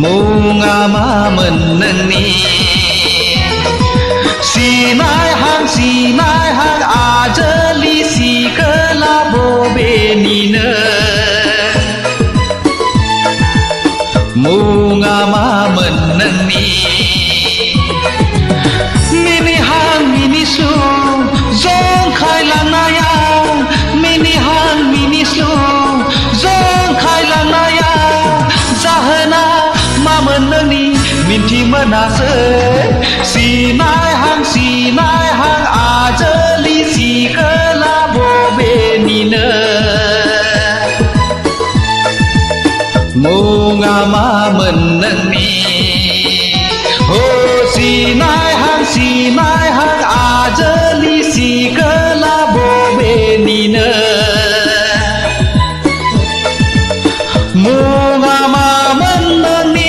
Munga mamen neni sinai hang ajeli si kelabo benine Munga mamen neni mini hang mini su zong khai lang naya mini hang mini su zong khai lang naya zahana meneni minti menase sinai hang ajeli si kelabo benine Munga ma meneni oh sinai hang ajeli si kelabo benine Munga ma meneni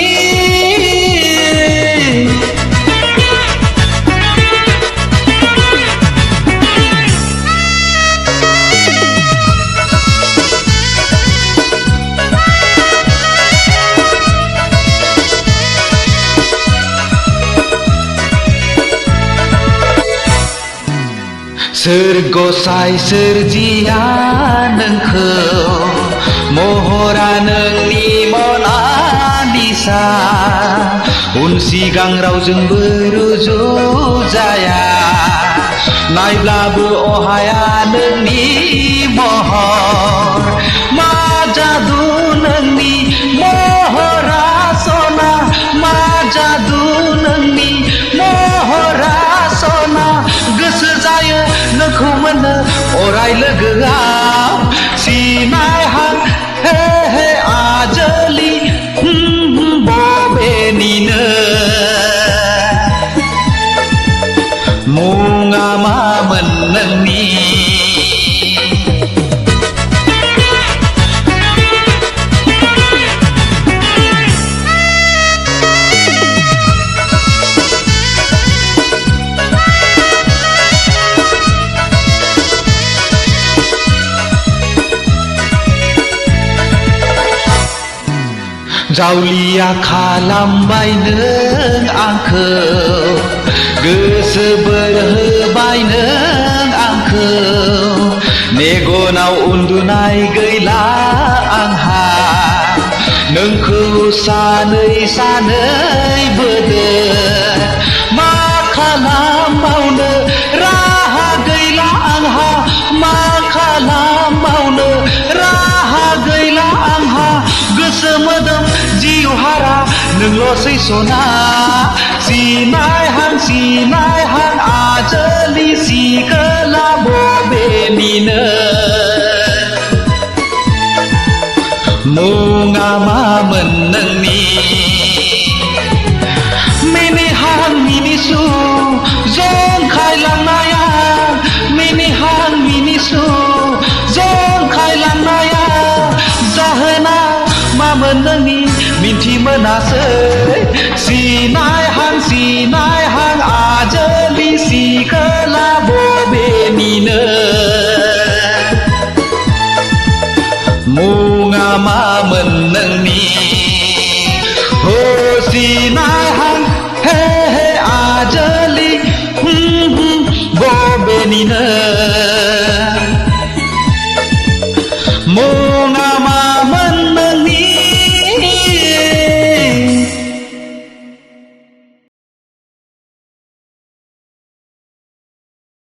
Sergosai serjia nengkau mohora nengni Mona Lisa un sigang raujung beruju jaya naiblabu ohaya nengni mohor ma jadu nengni mohora sona ma jadu nengni mohora sona goसो जायो नोंखौ मोननो अराय लोगोआव सिनाय हां हे हे आजोलि बबेनिनो मुङा मामोन नोंनि जावलिया खालामबाय नों आंखौ गोसो बोर होबाय नों आंखौ मेगनाव उन्दुनाय गैला आंहा नोंखौ सानै सानै बोदो मा खालामबावनो राहा गैला आंहा मा खालामबावनो राहा गैला आंहा गोसो मोदोम जिउहारा नोंल'सै सना सिनाय हां आजोलि सि kelabo benine मुङा मामोन नोंनि मिनि हां मिनि सु जंखायलांनाया मिनि हां मिनि सु जंखायलांनाया जाहोना मामोन नोंनि मिन्थि मोनासै सिनाय हां आजोलि सि kelabo benine मुङा मामोन नोंनि हो सिनाय हां हे हे आजोलि बबेनिनो